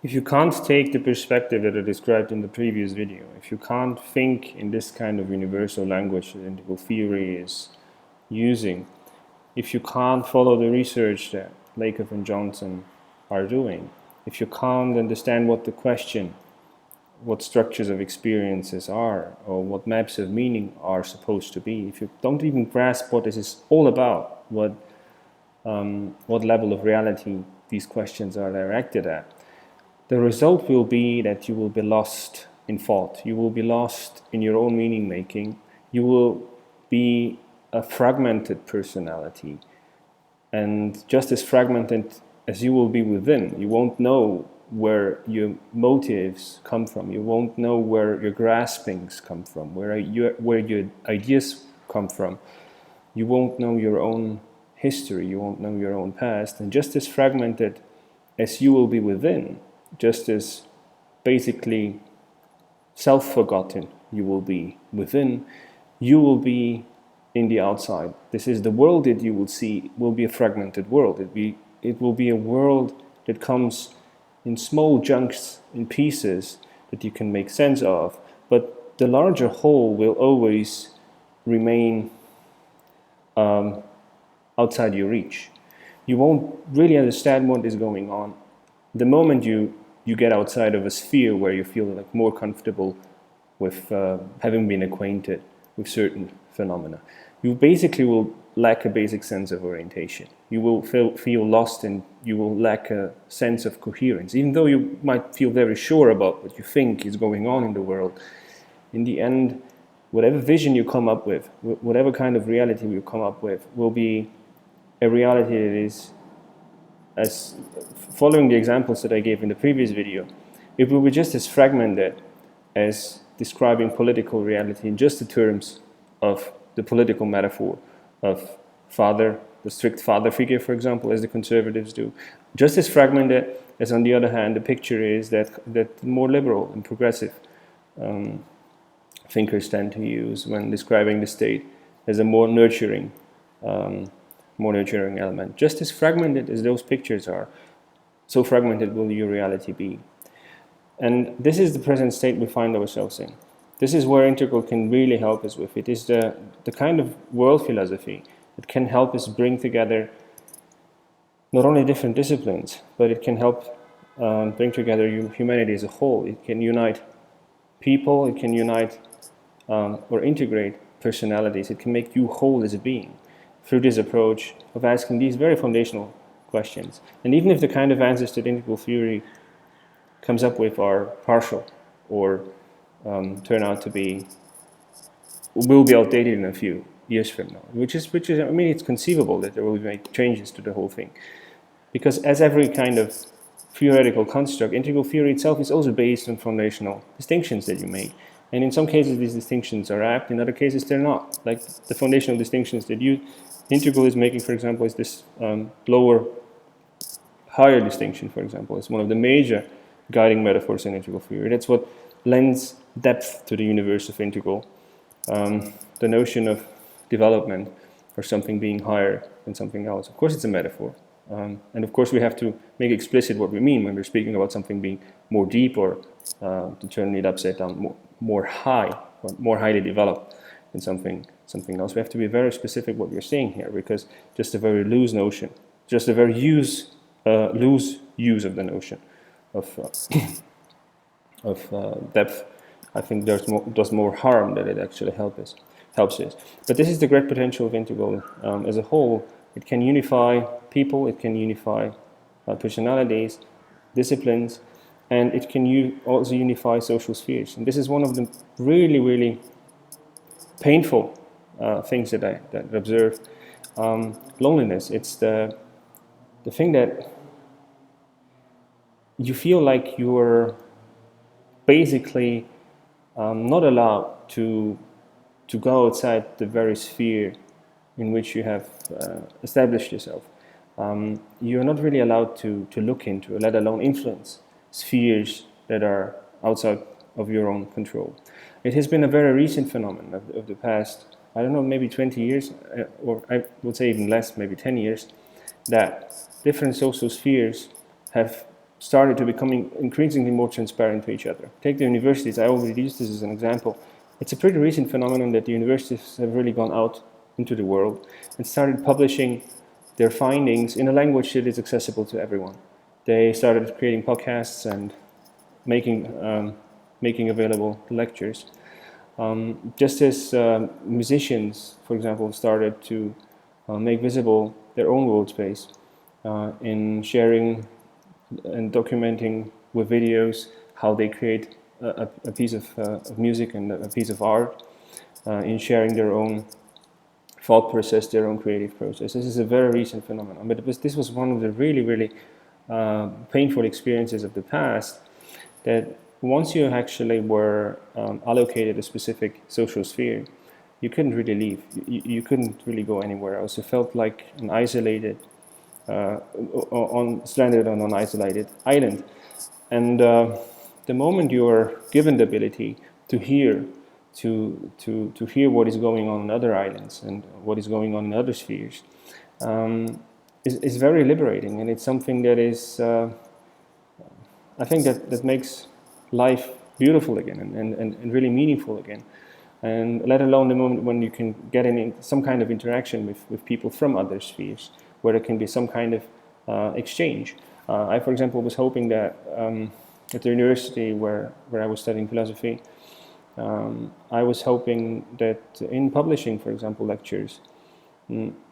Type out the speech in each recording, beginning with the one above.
If you can't take the perspective that I described in the previous video, if you can't think in this kind of universal language that integral theory is using, if you can't follow the research that Lakoff and Johnson are doing, if you can't understand what the question, what structures of experiences are, or what maps of meaning are supposed to be, if you don't even grasp what this is all about, what level of reality these questions are directed at, the result will be that you will be lost in thought. You will be lost in your own meaning making. You will be a fragmented personality. And just as fragmented as you will be within, you won't know where your motives come from. You won't know where your graspings come from, where your ideas come from. You won't know your own history. You won't know your own past. And just as fragmented as you will be within, just as basically self-forgotten you will be within, you will be in the outside. This is the world that you will see will be a fragmented world. It will be a world that comes in small chunks, in pieces that you can make sense of, but the larger whole will always remain outside your reach. You won't really understand what is going on. The moment you get outside of a sphere where you feel like more comfortable with having been acquainted with certain phenomena, you basically will lack a basic sense of orientation. You will feel lost, and you will lack a sense of coherence. Even though you might feel very sure about what you think is going on in the world, in the end, whatever vision you come up with, whatever kind of reality you come up with, will be a reality that is, as following the examples that I gave in the previous video, it will be just as fragmented as describing political reality in just the terms of the political metaphor of father, the strict father figure, for example, as the conservatives do. Just as fragmented as, on the other hand, the picture is that more liberal and progressive thinkers tend to use when describing the state as a more nurturing element. Just as fragmented as those pictures are, so fragmented will your reality be. And this is the present state we find ourselves in. This is where integral can really help us with. It is the kind of world philosophy that can help us bring together not only different disciplines, but it can help bring together humanity as a whole. It can unite people, it can unite or integrate personalities. It can make you whole as a being through this approach of asking these very foundational questions. And even if the kind of answers that integral theory comes up with are partial or turn out to be, will be outdated in a few years from now, which is, I mean, it's conceivable that there will be changes to the whole thing. Because as every kind of theoretical construct, integral theory itself is also based on foundational distinctions that you make. And in some cases, these distinctions are apt, in other cases, they're not. Like the foundational distinctions that integral is making, for example, is this lower, higher distinction, for example. It's one of the major guiding metaphors in integral theory. That's what lends depth to the universe of integral. The notion of development or something being higher than something else. Of course, it's a metaphor. And of course, we have to make explicit what we mean when we're speaking about something being more deep or, to turn it upside down, more high, or more highly developed than something else. We have to be very specific what we're saying here, because just a very loose notion, just a very loose use of the notion of depth, I think does more harm than it actually helps us. But this is the great potential of integral as a whole. It can unify people, it can unify personalities, disciplines, and it can also unify social spheres. And this is one of the really, really painful things that I observe. Loneliness, it's the thing that you feel like you're basically not allowed to go outside the very sphere in which you have established yourself. You're not really allowed to look into, let alone influence, spheres that are outside of your own control. It has been a very recent phenomenon of the past, I don't know, maybe 20 years, or I would say even less, maybe 10 years, that different social spheres have started to becoming increasingly more transparent to each other. Take the universities, I already used this as an example. It's a pretty recent phenomenon that the universities have really gone out into the world and started publishing their findings in a language that is accessible to everyone. They started creating podcasts and making available lectures. Just as musicians, for example, started to make visible their own world space in sharing and documenting with videos how they create a piece of music and a piece of art, in sharing their own thought process, their own creative process. This is a very recent phenomenon, but this was one of the really, really painful experiences of the past, that once you actually were allocated a specific social sphere, you couldn't really leave. You couldn't really go anywhere else. You felt like an isolated, stranded on an isolated island. And the moment you are given the ability to hear, to hear what is going on in other islands and what is going on in other spheres, is very liberating, and it's something that is, I think that makes life beautiful again and really meaningful again. And let alone the moment when you can get in some kind of interaction with people from other spheres, where there can be some kind of exchange. I, for example, was hoping that at the university where I was studying philosophy, I was hoping that in publishing, for example, lectures,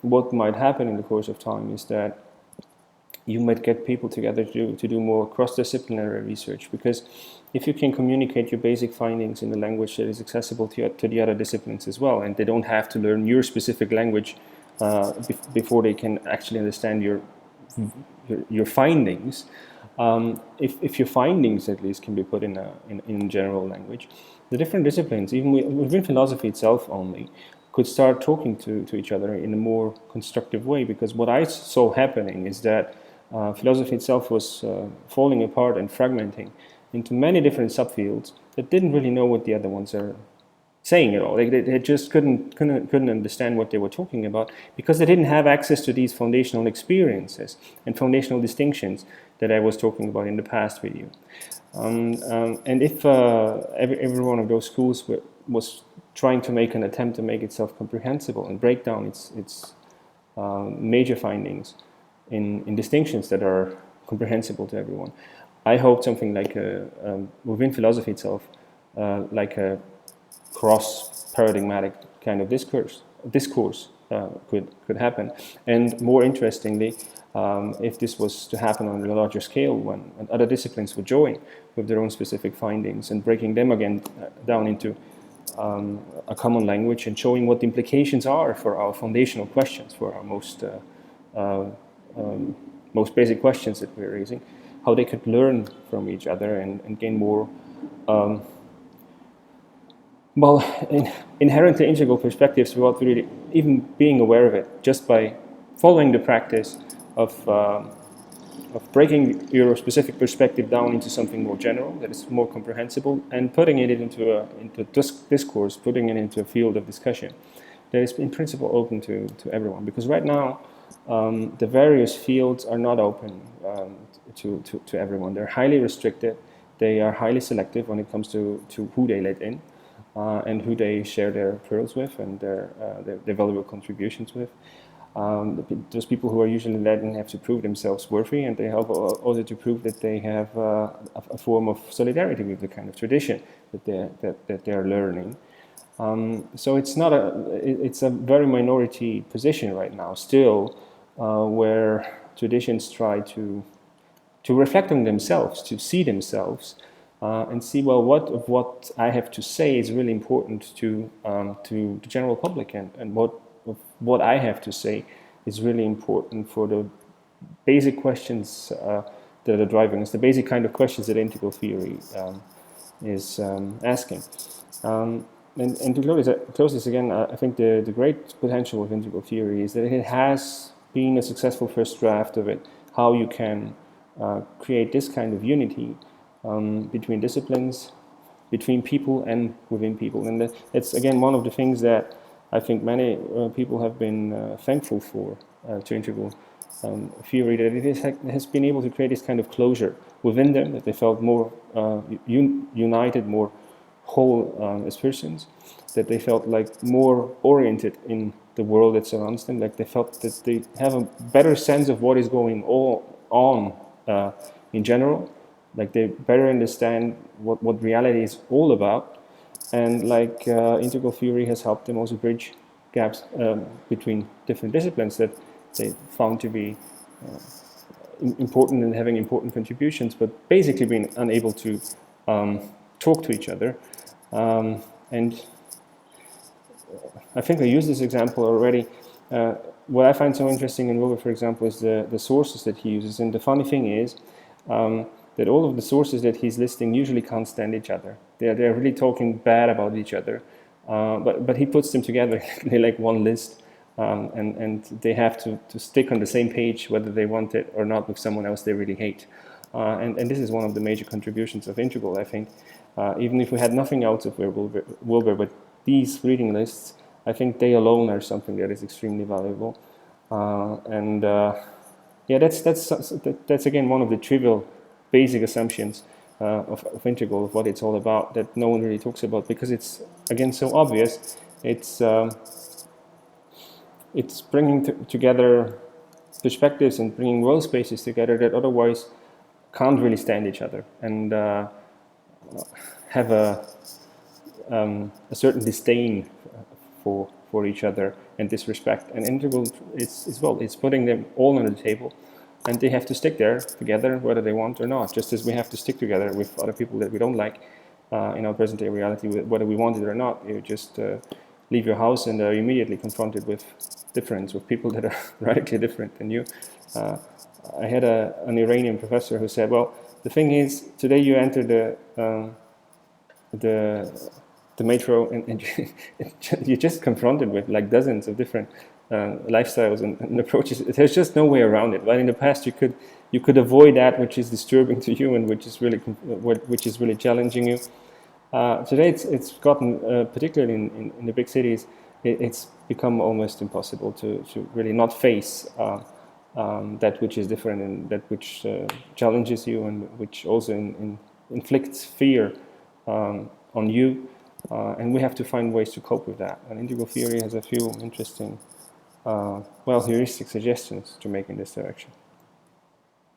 what might happen in the course of time is that you might get people together to do more cross-disciplinary research, because if you can communicate your basic findings in a language that is accessible to the other disciplines as well, and they don't have to learn your specific language before they can actually understand your findings, if your findings at least can be put in general language, the different disciplines, even within philosophy itself only, could start talking to each other in a more constructive way. Because what I saw happening is that philosophy itself was falling apart and fragmenting into many different subfields that didn't really know what the other ones are saying at all. They just couldn't understand what they were talking about, because they didn't have access to these foundational experiences and foundational distinctions that I was talking about in the past with you. And if every one of those schools was trying to make an attempt to make itself comprehensible and break down its major findings in distinctions that are comprehensible to everyone, I hope something like within philosophy itself, like a cross-paradigmatic kind of discourse could happen. And more interestingly, if this was to happen on a larger scale, when other disciplines would join with their own specific findings and breaking them again down into a common language and showing what the implications are for our foundational questions, for our most basic questions that we're raising, how they could learn from each other and gain more inherently integral perspectives without really even being aware of it, just by following the practice of breaking your specific perspective down into something more general, that is more comprehensible, and putting it into discourse, putting it into a field of discussion that is in principle open to everyone. Because right now, the various fields are not open to everyone. They're highly restricted. They are highly selective when it comes to who they let in and who they share their pearls with and their valuable contributions with. Those people who are usually let in have to prove themselves worthy, and they have also to prove that they have a form of solidarity with the kind of tradition that they are learning. So it's a very minority position right now still, where traditions try to reflect on themselves, to see themselves, and see, well, what I have to say is really important to the general public, and what I have to say is really important for the basic questions that are driving us, the basic kind of questions that integral theory is asking. And to close this again, I think the great potential of integral theory is that it has been a successful first draft of it, how you can create this kind of unity between disciplines, between people and within people. And that's, again, one of the things that I think many people have been thankful for to integral theory that has been able to create this kind of closure within them, that they felt more united, more whole as persons, that they felt like more oriented in the world that surrounds them, like they felt that they have a better sense of what is going on in general, like they better understand what reality is all about, and like integral theory has helped them also bridge gaps between different disciplines that they found to be important and having important contributions, but basically being unable to talk to each other. And I think I used this example already. What I find so interesting in Wilber, for example, is the sources that he uses. And the funny thing is that all of the sources that he's listing usually can't stand each other. They're really talking bad about each other. But he puts them together like one list. And they have to stick on the same page whether they want it or not with someone else they really hate. And this is one of the major contributions of Integral, I think. Even if we had nothing else of Wilber, but these reading lists, I think they alone are something that is extremely valuable. Yeah, that's again one of the trivial, basic assumptions of Integral, of what it's all about, that no one really talks about, because it's again so obvious. It's bringing together perspectives and bringing world spaces together that otherwise can't really stand each other, and have a certain disdain for each other and disrespect. And Integral it's putting them all on the table, and they have to stick there together whether they want or not, just as we have to stick together with other people that we don't like in our present day reality, whether we want it or not. You just leave your house and are immediately confronted with difference, with people that are radically different than you. I had an Iranian professor who said, well, the thing is, today you enter the metro, and you're just confronted with like dozens of different lifestyles and approaches. There's just no way around it. Right? In the past, you could avoid that which is disturbing to you and which is really challenging you. Today, it's gotten, particularly in the big cities, it's become almost impossible to really not face that which is different and that which challenges you and which also inflicts fear on you. And we have to find ways to cope with that. And integral theory has a few interesting, heuristic suggestions to make in this direction.